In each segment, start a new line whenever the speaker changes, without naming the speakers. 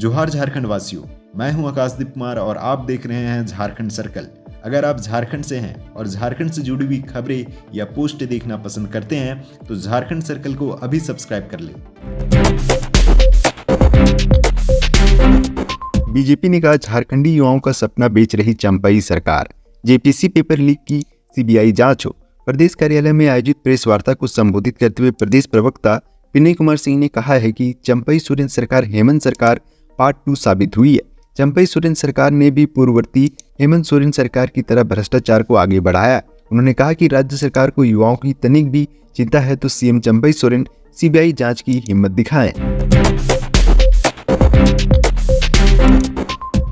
जोहार झारखंड वासियों, मैं हूं आकाशदीप कुमार और आप देख रहे हैं झारखंड सर्कल। अगर आप झारखंड से हैं और झारखंड से जुड़ी हुई खबरें या पोस्ट देखना पसंद करते हैं तो झारखंड सर्कल को अभी सब्सक्राइब कर लें।
बीजेपी ने कहा झारखंडी युवाओं का सपना बेच रही चंपई सरकार। जेपीसी पेपर लीक की सीबीआई जांच हो। प्रदेश कार्यालय में आयोजित प्रेस वार्ता को संबोधित करते हुए प्रदेश प्रवक्ता विनय कुमार सिंह ने कहा है कि चंपई सोरेन सरकार हेमंत सरकार पार्ट 2 साबित हुई है। चंपई सोरेन सरकार ने भी पूर्ववर्ती हेमंत सोरेन सरकार की तरह भ्रष्टाचार को आगे बढ़ाया। उन्होंने कहा कि राज्य सरकार को युवाओं की तनिक भी चिंता है तो सीएम चंपई सोरेन सीबीआई जांच की हिम्मत दिखाएं।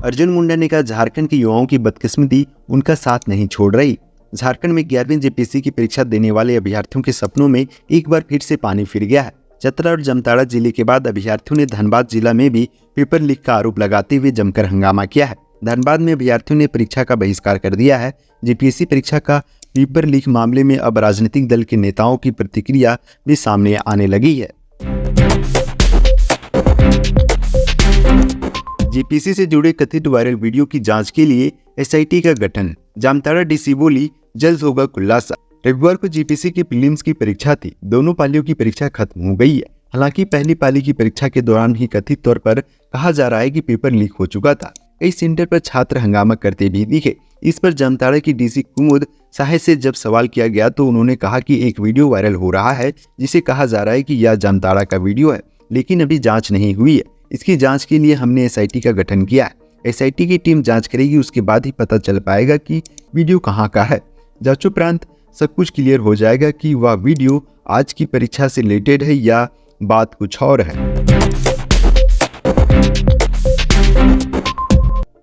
अर्जुन मुंडा ने कहा झारखंड के युवाओं की बदकिस्मती उनका साथ नहीं छोड़ रही। झारखंड में 11वीं जेपीसी की परीक्षा देने वाले अभ्यर्थियों के सपनों में एक बार फिर से पानी फिर गया है। चतरा और जामताड़ा जिले के बाद अभ्यर्थियों ने धनबाद जिला में भी पेपर लीक का आरोप लगाते हुए जमकर हंगामा किया है। धनबाद में अभ्यर्थियों ने परीक्षा का बहिष्कार कर दिया है। जेपीएससी परीक्षा का पेपर लीक मामले में अब राजनीतिक दल के नेताओं की प्रतिक्रिया भी सामने आने लगी है। जेपीएससी से जुड़े कथित वायरल वीडियो की जांच के लिए एसआईटी का गठन। जामताड़ा डीसी बोली जल्द होगा खुलासा। रविवार को जेपीएससी की प्रीलिम्स की परीक्षा थी। दोनों पालियों की परीक्षा खत्म हो गई है। हालांकि पहली पाली की परीक्षा के दौरान ही कथित तौर पर कहा जा रहा है कि पेपर लीक हो चुका था। कई सेंटर पर छात्र हंगामा करते भी दिखे। इस पर जामताड़ा की डीसी कुमुद साहे से जब सवाल किया गया तो उन्होंने कहा कि एक वीडियो वायरल हो रहा है जिसे कहा जा रहा है कि यह जामताड़ा का वीडियो है, लेकिन अभी जांच नहीं हुई है। इसकी जांच के लिए हमने एसआईटी का गठन किया है। एसआईटी की टीम जांच करेगी, उसके बाद ही पता चल पाएगा कि वीडियो कहाँ का है। जांचोपरांत सब कुछ क्लियर हो जाएगा कि वह वीडियो आज की परीक्षा से रिलेटेड है या बात कुछ और है।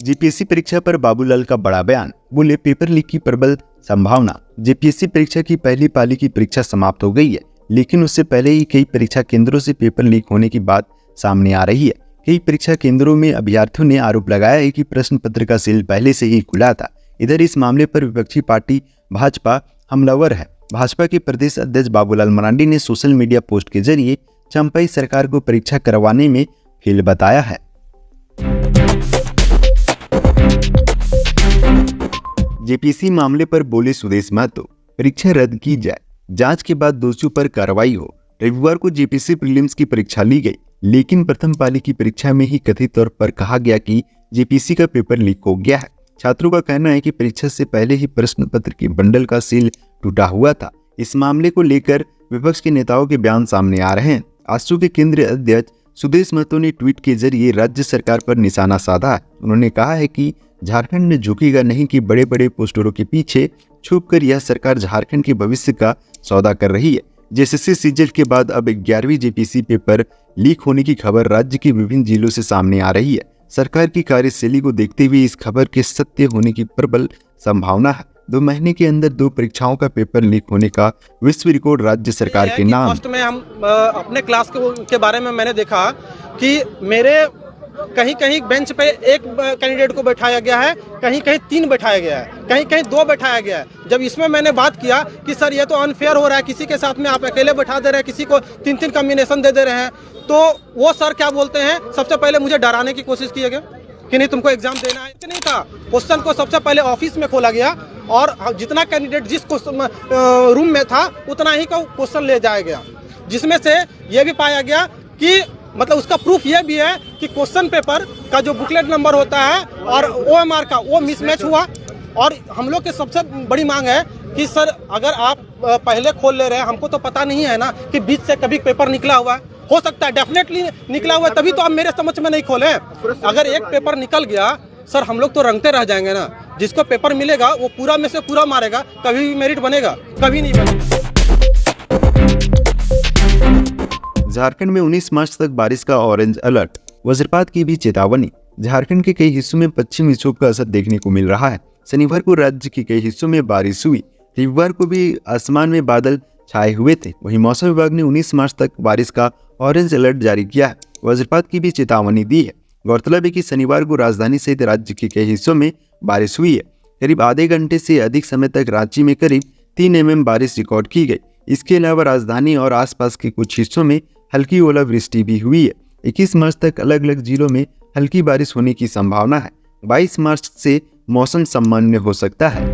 जेपीएससी परीक्षा पर बाबूलाल का बड़ा बयान। बोले पेपर लीक की प्रबल संभावना। जेपीएससी परीक्षा की पहली पाली की परीक्षा समाप्त हो गई है, लेकिन उससे पहले ही कई परीक्षा केंद्रों से पेपर लीक होने की बात सामने आ रही है। कई परीक्षा केंद्रों में अभ्यर्थियों ने आरोप लगाया है कि प्रश्न पत्र का सील पहले से ही खुला था। इधर इस मामले पर विपक्षी पार्टी भाजपा हमलावर है। भाजपा के प्रदेश अध्यक्ष बाबूलाल मरांडी ने सोशल मीडिया पोस्ट के जरिए चंपई सरकार को परीक्षा करवाने में फेल बताया है। जेपीएससी मामले पर बोले सुदेश महतो, परीक्षा रद्द की जाए, जांच के बाद दोषियों पर कार्रवाई हो। रविवार को जेपीएससी प्रीलिम्स की परीक्षा ली गई, लेकिन प्रथम पाली की परीक्षा में ही कथित तौर पर कहा गया कि जेपीएससी का पेपर लीक हो गया है। छात्रों का कहना है कि परीक्षा से पहले ही प्रश्न पत्र के बंडल का सील टूटा हुआ था। इस मामले को लेकर विपक्ष के नेताओं के बयान सामने आ रहे हैं। आजसू के केंद्रीय अध्यक्ष सुदेश महतो ने ट्वीट के जरिए राज्य सरकार पर निशाना साधा है। उन्होंने कहा है कि झारखंड में झुकेगा नहीं कि बड़े बड़े पोस्टरों के पीछे छुपकर यह सरकार झारखंड के भविष्य का सौदा कर रही है। जेएसएससी सीजल के बाद अब 11वीं जेपीएससी पेपर लीक होने की खबर राज्य के विभिन्न जिलों से सामने आ रही है। सरकार की कार्यशैली को देखते हुए इस खबर के सत्य होने की प्रबल संभावना है। 2 महीने के अंदर 2 परीक्षाओं का पेपर लीक होने का विश्व रिकॉर्ड राज्य सरकार के नाम।
फर्स्ट में हम अपने क्लास के बारे में मैंने देखा कि मेरे कहीं कहीं बेंच पे एक कैंडिडेट को बैठाया गया है, कहीं कहीं 3 बैठाया गया है, कहीं कहीं 2 बैठाया गया है। जब इसमें मैंने बात किया कि सर ये तो अनफेयर हो रहा है, किसी के साथ में आप अकेले बैठा दे रहे हैं, किसी को 3-3 कॉम्बिनेशन दे रहे हैं, तो वो सर क्या बोलते हैं, सबसे पहले मुझे डराने की कोशिश किया गया कि नहीं तुमको एग्जाम देना है। नहीं था, क्वेश्चन को सबसे पहले ऑफिस में खोला गया और जितना कैंडिडेट जिस रूम में था उतना ही का क्वेश्चन ले जाया गया, जिसमें से ये भी पाया गया कि मतलब उसका प्रूफ ये भी है कि क्वेश्चन पेपर का जो बुकलेट नंबर होता है और ओएमआर का वो मिसमैच हुआ। और हम लोग की सबसे बड़ी मांग है कि सर अगर आप पहले खोल ले रहे हैं, हमको तो पता नहीं है ना कि बीच से कभी पेपर निकला हुआ है। हो सकता है डेफिनेटली निकला हुआ है, तभी तो आप मेरे समझ में नहीं खोले। अगर एक पेपर निकल गया सर, हम लोग तो रंगते रह जाएंगे ना। जिसको पेपर मिलेगा वो पूरा में से पूरा मारेगा, कभी भी मेरिट बनेगा, कभी नहीं बनेगा।
झारखंड में 19 मार्च तक बारिश का ऑरेंज अलर्ट। वज्रपात की भी चेतावनी। झारखंड के कई हिस्सों में पश्चिमी विक्षोभ का असर देखने को मिल रहा है। शनिवार को राज्य के कई हिस्सों में बारिश हुई। रविवार को भी आसमान में बादल छाए हुए थे। वहीं मौसम विभाग ने 19 मार्च तक बारिश का ऑरेंज अलर्ट जारी किया है। वज्रपात की भी चेतावनी दी है। गौरतलब है कि शनिवार को राजधानी सहित राज्य के कई हिस्सों में बारिश हुई है। करीब आधे घंटे से अधिक समय तक रांची में करीब 3 mm बारिश रिकॉर्ड की गई। इसके अलावा राजधानी और आसपास के कुछ हिस्सों में हल्की ओलावृष्टि भी हुई है। 21 मार्च तक अलग अलग जिलों में हल्की बारिश होने की संभावना है। 22 मार्च से मौसम सामान्य हो सकता है।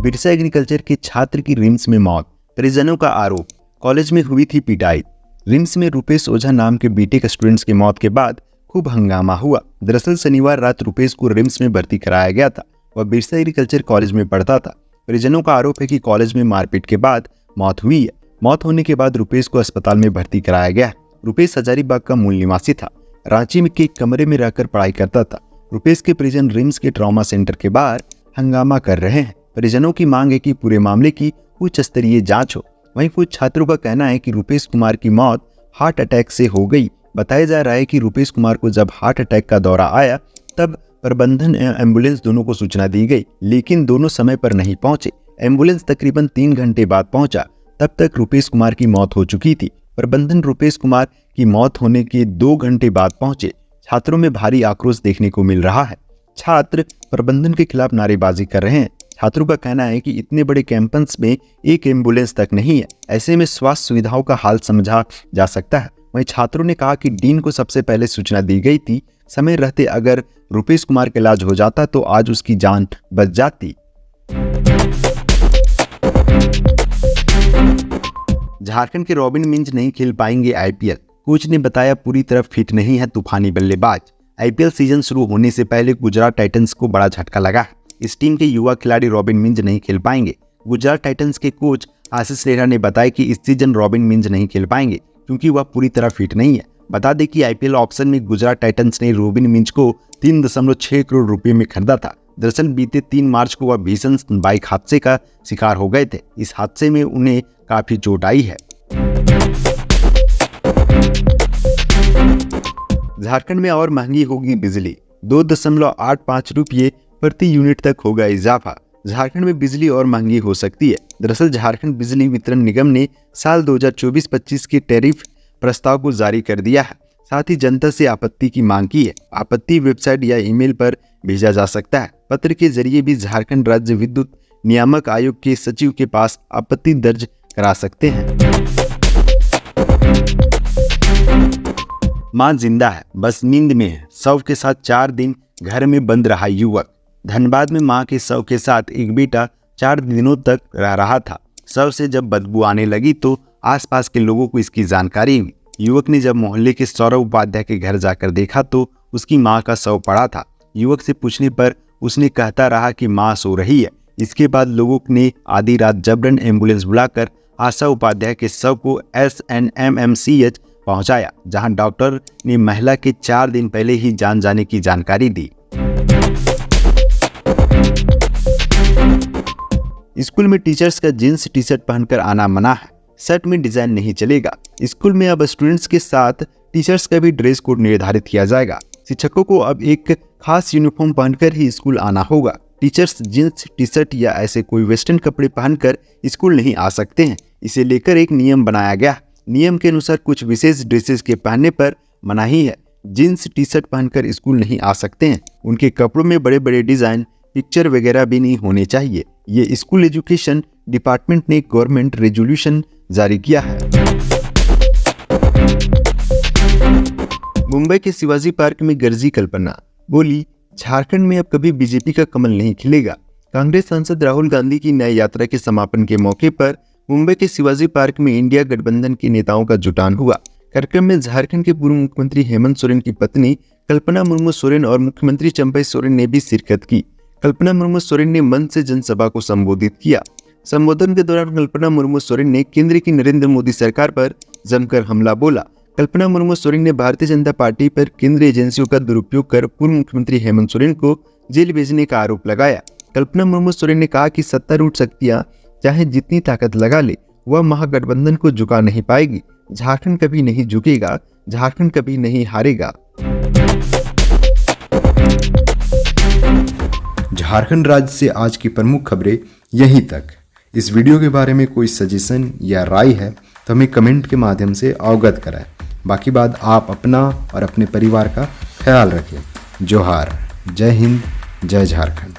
बिरसा एग्रीकल्चर के छात्र की रिम्स में मौत, परिजनों का आरोप, कॉलेज में हुई थी पिटाई। रिम्स में रुपेश ओझा नाम के बीटेक स्टूडेंट्स की मौत के बाद खूब हंगामा हुआ। दरअसल शनिवार रात रुपेश को रिम्स में भर्ती कराया गया था। वह बिरसा एग्रीकल्चर कॉलेज में पढ़ता था। परिजनों का आरोप है कि कॉलेज में मारपीट के बाद मौत हुई है। मौत होने के बाद रुपेश को अस्पताल में भर्ती कराया गया। रुपेश हजारीबाग का मूल निवासी था। रांची में के कमरे में रहकर पढ़ाई करता था। रुपेश के परिजन रिम्स के ट्रॉमा सेंटर के बाहर हंगामा कर रहे हैं। परिजनों की मांग है कि पूरे मामले की उच्च स्तरीय जांच हो। वहीं कुछ छात्रों का कहना है कि रुपेश कुमार की मौत हार्ट अटैक से हो गई। बताया जा रहा है कि रुपेश कुमार को जब हार्ट अटैक का दौरा आया तब प्रबंधन एम्बुलेंस दोनों को सूचना दी गई, लेकिन दोनों समय पर नहीं पहुंचे। एम्बुलेंस तकरीबन 3 घंटे बाद पहुंचा। तब तक रुपेश कुमार की मौत हो चुकी थी। प्रबंधन रुपेश कुमार की मौत होने के 2 घंटे बाद पहुंचे। छात्रों में भारी आक्रोश देखने को मिल रहा है। छात्र प्रबंधन के खिलाफ नारेबाजी कर रहे हैं। छात्रों का कहना है कि इतने बड़े कैंपस में एक एम्बुलेंस तक नहीं है। ऐसे में स्वास्थ्य सुविधाओं का हाल समझा जा सकता है। वहीं छात्रों ने कहा कि डीन को सबसे पहले सूचना दी गई थी। समय रहते अगर रुपेश कुमार का इलाज हो जाता तो आज उसकी जान बच जाती। झारखंड के रॉबिन मिंज नहीं खेल पाएंगे आईपीएल। कोच ने बताया पूरी तरह फिट नहीं है तूफानी बल्लेबाज। आईपीएल सीजन शुरू होने से पहले गुजरात टाइटंस को बड़ा झटका लगा। इस टीम के युवा खिलाड़ी रॉबिन मिंज नहीं खेल पाएंगे। गुजरात टाइटंस के कोच आशीष नेहरा ने बताया कि इस सीजन रॉबिन मिंज नहीं खेल पाएंगे क्योंकि वह पूरी तरह फिट नहीं है। बता दें कि आईपीएल ऑप्शन में गुजरात टाइटंस ने रॉबिन मिंज को 3.6 करोड़ रुपए में खरीदा था। दरअसल बीते 3 मार्च को वह भीषण बाइक हादसे का शिकार हो गए थे। इस हादसे में उन्हें काफी चोट आई है। झारखंड में और महंगी होगी बिजली, 2.85 रुपये प्रति यूनिट तक होगा इजाफा। झारखंड में बिजली और महंगी हो सकती है। दरअसल झारखंड बिजली वितरण निगम ने साल 2024-25 के टैरिफ प्रस्ताव को जारी कर दिया है। साथ ही जनता से आपत्ति की मांग की है। आपत्ति वेबसाइट या ईमेल पर भेजा जा सकता है। पत्र के जरिए भी झारखंड राज्य विद्युत नियामक आयोग के सचिव के पास आपत्ति दर्ज करा सकते हैं। मां जिंदा है, बस नींद में है। शव के साथ 4 दिन घर में बंद रहा युवक। धनबाद में मां के शव के साथ एक बेटा 4 दिनों तक रह रहा था। शव से जब बदबू आने लगी तो आसपास के लोगों को इसकी जानकारी हुई। युवक ने जब मोहल्ले के सौरभ उपाध्याय के घर जाकर देखा तो उसकी मां का शव पड़ा था। युवक से पूछने पर उसने कहता रहा कि मां सो रही है। इसके बाद लोगों ने आधी रात जबरन एम्बुलेंस बुलाकर आशा उपाध्याय के शव को SNMMCH पहुंचाया, जहां डॉक्टर ने महिला के 4 दिन पहले ही जान जाने की जानकारी दी। स्कूल में टीचर्स का जींस टी शर्ट पहनकर आना मना है। शर्ट में डिजाइन नहीं चलेगा। स्कूल में अब स्टूडेंट्स के साथ टीचर्स का भी ड्रेस कोड निर्धारित किया जाएगा। शिक्षकों को अब एक खास यूनिफॉर्म पहनकर ही स्कूल आना होगा। टीचर्स जींस टी शर्ट या ऐसे कोई वेस्टर्न कपड़े पहनकर स्कूल नहीं आ सकते हैं। इसे लेकर एक नियम बनाया गया। नियम के अनुसार कुछ विशेष ड्रेसेस के पहनने पर मनाही है। जींस टी शर्ट पहनकर स्कूल नहीं आ सकते हैं। उनके कपड़ों में बड़े बड़े डिजाइन, पिक्चर वगैरह भी नहीं होने चाहिए। ये स्कूल एजुकेशन डिपार्टमेंट ने गवर्नमेंट रेजोल्यूशन जारी किया है। मुंबई के शिवाजी पार्क में गरजी कल्पना, बोली झारखंड में अब कभी बीजेपी का कमल नहीं खिलेगा। कांग्रेस सांसद राहुल गांधी की न्याय यात्रा के समापन के मौके पर मुंबई के शिवाजी पार्क में इंडिया गठबंधन के नेताओं का जुटान हुआ। कार्यक्रम में झारखंड के पूर्व मुख्यमंत्री हेमंत सोरेन की पत्नी कल्पना मुर्मू सोरेन और मुख्यमंत्री चंपई सोरेन ने भी शिरकत की। कल्पना मुर्मू सोरेन ने मंच से जनसभा को संबोधित किया। संबोधन के दौरान कल्पना मुर्मू सोरेन ने केंद्र की नरेंद्र मोदी सरकार पर जमकर हमला बोला। कल्पना मुर्मू सोरेन ने भारतीय जनता पार्टी पर केंद्रीय एजेंसियों का दुरुपयोग कर पूर्व मुख्यमंत्री हेमंत सोरेन को जेल भेजने का आरोप लगाया। कल्पना मुर्मू सोरेन ने कहा कि सत्तारूढ़ शक्तियां चाहे जितनी ताकत लगा ले, वह महागठबंधन को झुका नहीं पाएगी। झारखंड कभी नहीं झुकेगा, झारखंड कभी नहीं हारेगा।
झारखंड राज्य से आज की प्रमुख खबरें यहीं तक। इस वीडियो के बारे में कोई सजेशन या राय है तो हमें कमेंट के माध्यम से अवगत कराएं। बाकी बात आप अपना और अपने परिवार का ख्याल रखें। जोहार, जय हिंद, जय झारखंड।